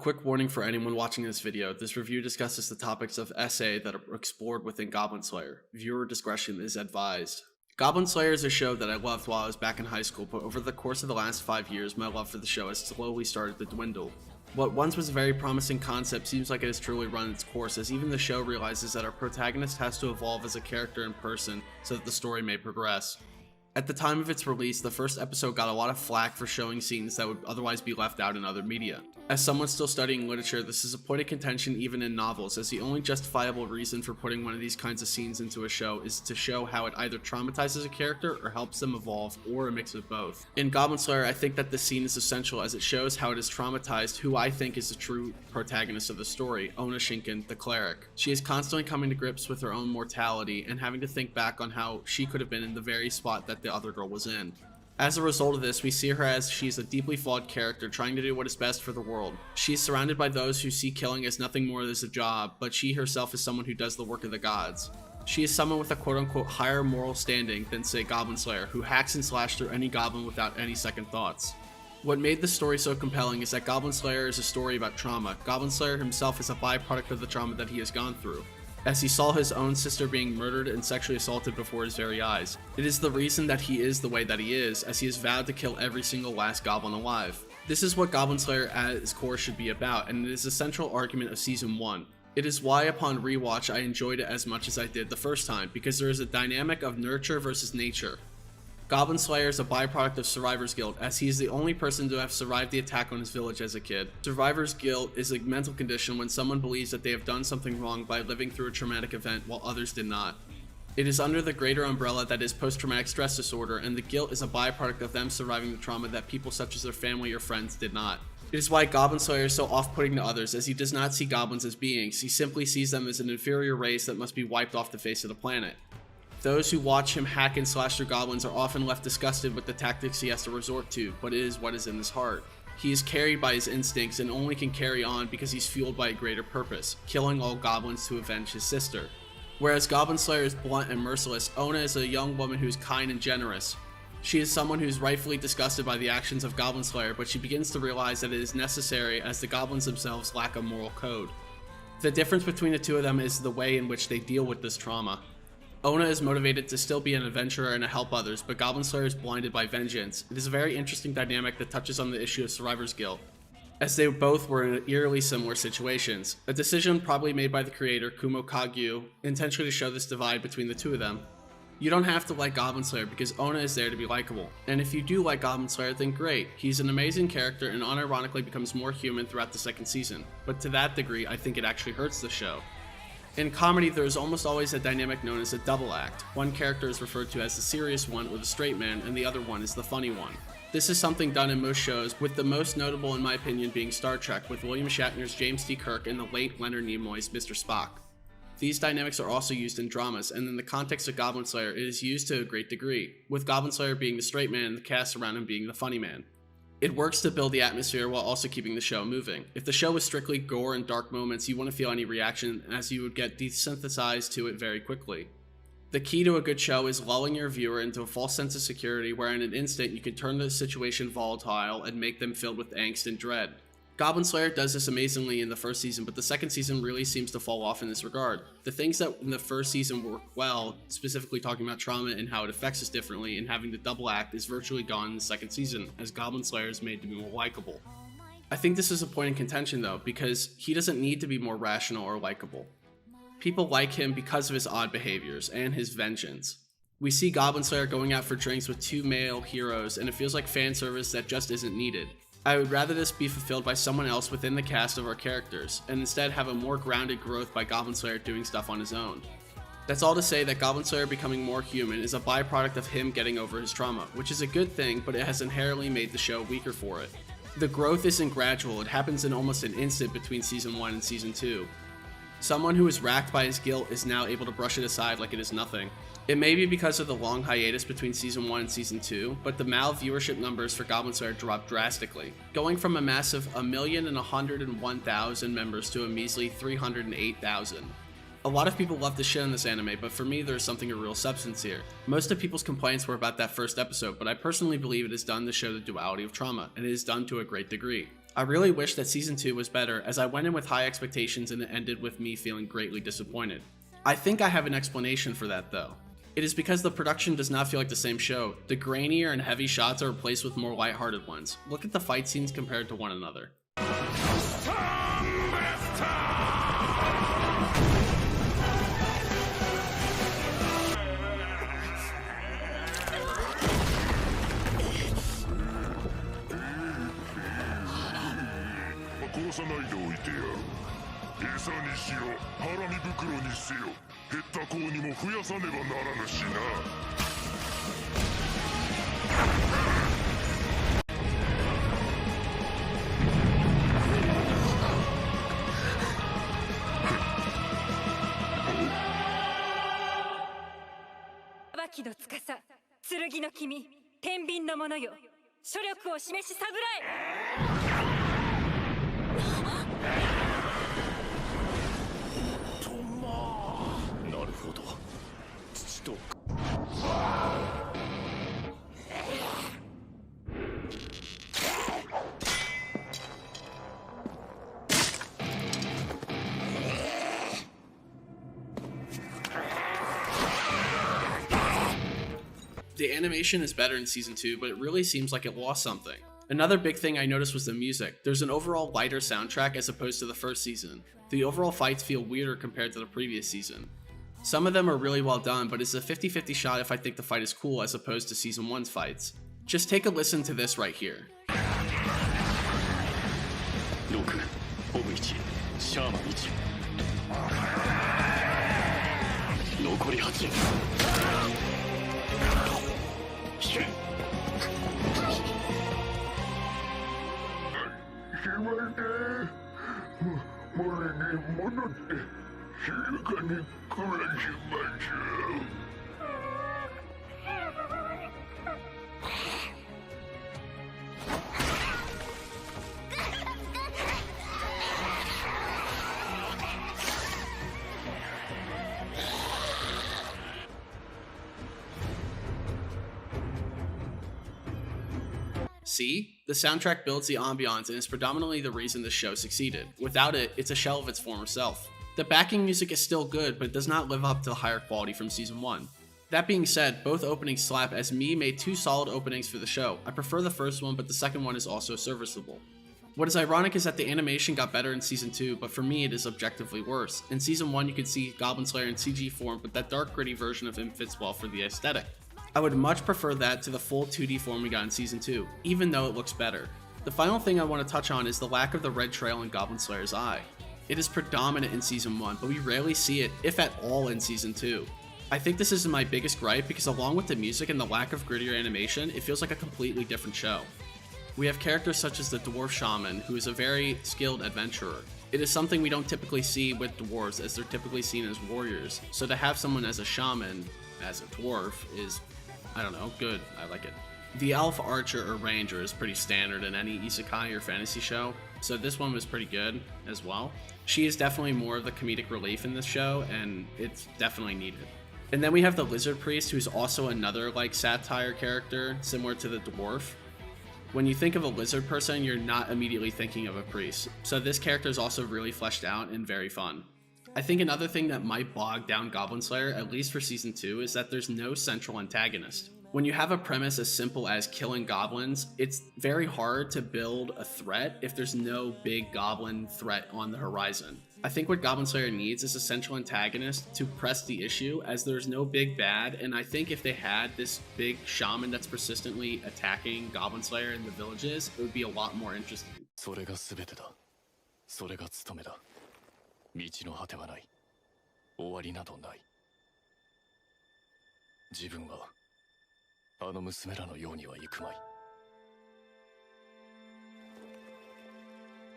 quick warning for anyone watching this video, this review discusses the topics of SA that are explored within Goblin Slayer. Viewer discretion is advised. Goblin Slayer is a show that I loved while I was back in high school, but over the course of the last 5 years, my love for the show has slowly started to dwindle. What once was a very promising concept seems like it has truly run its course, as even the show realizes that our protagonist has to evolve as a character in person so that the story may progress. At the time of its release, the first episode got a lot of flack for showing scenes that would otherwise be left out in other media. As someone still studying literature, this is a point of contention even in novels, as the only justifiable reason for putting one of these kinds of scenes into a show is to show how it either traumatizes a character or helps them evolve, or a mix of both. In Goblin Slayer, I think that this scene is essential as it shows how it has traumatized who I think is the true protagonist of the story, Onna Shinken, the cleric. She is constantly coming to grips with her own mortality and having to think back on how she could have been in the very spot that the other girl was in. As a result of this, we see her as she's a deeply flawed character trying to do what is best for the world. She's surrounded by those who see killing as nothing more than a job, but she herself is someone who does the work of the gods. She is someone with a quote-unquote higher moral standing than, say, Goblin Slayer, who hacks and slashes through any goblin without any second thoughts. What made the story so compelling is that Goblin Slayer is a story about trauma. Goblin Slayer himself is a byproduct of the trauma that he has gone through, as he saw his own sister being murdered and sexually assaulted before his very eyes. It is the reason that he is the way that he is, as he has vowed to kill every single last goblin alive. This is what Goblin Slayer at its core should be about, and it is a central argument of Season 1. It is why upon rewatch I enjoyed it as much as I did the first time, because there is a dynamic of nurture versus nature. Goblin Slayer is a byproduct of Survivor's Guilt, as he is the only person to have survived the attack on his village as a kid. Survivor's Guilt is a mental condition when someone believes that they have done something wrong by living through a traumatic event while others did not. It is under the greater umbrella that is post-traumatic stress disorder, and the guilt is a byproduct of them surviving the trauma that people such as their family or friends did not. It is why Goblin Slayer is so off-putting to others, as he does not see goblins as beings, he simply sees them as an inferior race that must be wiped off the face of the planet. Those who watch him hack and slash through goblins are often left disgusted with the tactics he has to resort to, but it is what is in his heart. He is carried by his instincts and only can carry on because he's fueled by a greater purpose, killing all goblins to avenge his sister. Whereas Goblin Slayer is blunt and merciless, Onna is a young woman who is kind and generous. She is someone who is rightfully disgusted by the actions of Goblin Slayer, but she begins to realize that it is necessary as the goblins themselves lack a moral code. The difference between the two of them is the way in which they deal with this trauma. Onna is motivated to still be an adventurer and to help others, but Goblin Slayer is blinded by vengeance. It is a very interesting dynamic that touches on the issue of Survivor's Guilt, as they both were in eerily similar situations. A decision probably made by the creator, Kumo Kagyu, intentionally to show this divide between the two of them. You don't have to like Goblin Slayer because Onna is there to be likable. And if you do like Goblin Slayer, then great. He's an amazing character and unironically becomes more human throughout the second season. But to that degree, I think it actually hurts the show. In comedy, there is almost always a dynamic known as a double act. One character is referred to as the serious one or the straight man, and the other one is the funny one. This is something done in most shows, with the most notable in my opinion being Star Trek, with William Shatner's James T. Kirk and the late Leonard Nimoy's Mr. Spock. These dynamics are also used in dramas, and in the context of Goblin Slayer, it is used to a great degree, with Goblin Slayer being the straight man and the cast around him being the funny man. It works to build the atmosphere while also keeping the show moving. If the show was strictly gore and dark moments, you wouldn't feel any reaction, as you would get desensitized to it very quickly. The key to a good show is lulling your viewer into a false sense of security where in an instant you can turn the situation volatile and make them filled with angst and dread. Goblin Slayer does this amazingly in the first season, but the second season really seems to fall off in this regard. The things that in the first season work well, specifically talking about trauma and how it affects us differently and having the double act, is virtually gone in the second season, as Goblin Slayer is made to be more likable. I think this is a point in contention though, because he doesn't need to be more rational or likable. People like him because of his odd behaviors and his vengeance. We see Goblin Slayer going out for drinks with two male heroes, and it feels like fan service that just isn't needed. I would rather this be fulfilled by someone else within the cast of our characters, and instead have a more grounded growth by Goblin Slayer doing stuff on his own. That's all to say that Goblin Slayer becoming more human is a byproduct of him getting over his trauma, which is a good thing, but it has inherently made the show weaker for it. The growth isn't gradual, it happens in almost an instant between Season 1 and Season 2. Someone who is racked by his guilt is now able to brush it aside like it is nothing. It may be because of the long hiatus between Season 1 and Season 2, but the viewership numbers for Goblin Slayer dropped drastically, going from a massive 1,101,000 members to a measly 308,000. A lot of people love to shit on this anime, but for me there's something of real substance here. Most of people's complaints were about that first episode, but I personally believe it has done to show the duality of trauma, and it is done to a great degree. I really wish that season 2 was better, as I went in with high expectations and it ended with me feeling greatly disappointed. I think I have an explanation for that though. It is because the production does not feel like the same show. The grainier and heavy shots are replaced with more lighthearted ones. Look at the fight scenes compared to one another. The animation is better in season 2, but it really seems like it lost something. Another big thing I noticed was the music. There's an overall lighter soundtrack as opposed to the first season. The overall fights feel weirder compared to the previous season. Some of them are really well done, but it's a 50-50 shot if I think the fight is cool as opposed to season 1's fights. Just take a listen to this right here. See? The soundtrack builds the ambiance and is predominantly the reason this show succeeded. Without it, it's a shell of its former self. The backing music is still good, but it does not live up to the higher quality from season 1. That being said, both openings slap, as me made 2 solid openings for the show. I prefer the first one, but the second one is also serviceable. What is ironic is that the animation got better in season 2, but for me it is objectively worse. In season 1 you could see Goblin Slayer in CG form, but that dark gritty version of him fits well for the aesthetic. I would much prefer that to the full 2D form we got in season 2, even though it looks better. The final thing I want to touch on is the lack of the red trail in Goblin Slayer's eye. It is predominant in season 1, but we rarely see it, if at all, in season 2. I think this is my biggest gripe because along with the music and the lack of grittier animation, it feels like a completely different show. We have characters such as the dwarf shaman, who is a very skilled adventurer. It is something we don't typically see with dwarves, as they're typically seen as warriors, so to have someone as a shaman, as a dwarf, is, I don't know, good. I like it. The elf archer or ranger is pretty standard in any isekai or fantasy show, so this one was pretty good as well. She is definitely more of the comedic relief in this show, and it's definitely needed. And then we have the lizard priest, who's also another like satire character, similar to the dwarf. When you think of a lizard person, you're not immediately thinking of a priest, so this character is also really fleshed out and very fun. I think another thing that might bog down Goblin Slayer, at least for season 2, is that there's no central antagonist. When you have a premise as simple as killing goblins, it's very hard to build a threat if there's no big goblin threat on the horizon. I think what Goblin Slayer needs is a central antagonist to press the issue, as there's no big bad, and I think if they had this big shaman that's persistently attacking Goblin Slayer in the villages, it would be a lot more interesting. それが全てだ。それが務めだ。道の果てはない。終わりなどない。自分はあの娘らのようにはいくまい。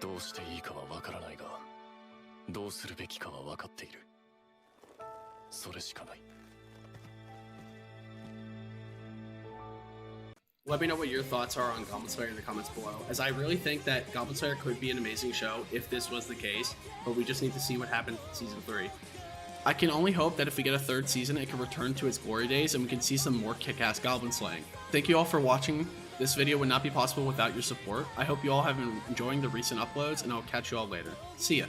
どうしていいかはわからないが、どうするべきかは分かっている。それしかない。Let me know what your thoughts are on Goblin Slayer in the comments below, as I really think that Goblin Slayer could be an amazing show if this was the case, but we just need to see what happens in season 3. I can only hope that if we get a 3rd season, it can return to its glory days and we can see some more kick-ass goblin slaying. Thank you all for watching. This video would not be possible without your support. I hope you all have been enjoying the recent uploads, and I'll catch you all later. See ya.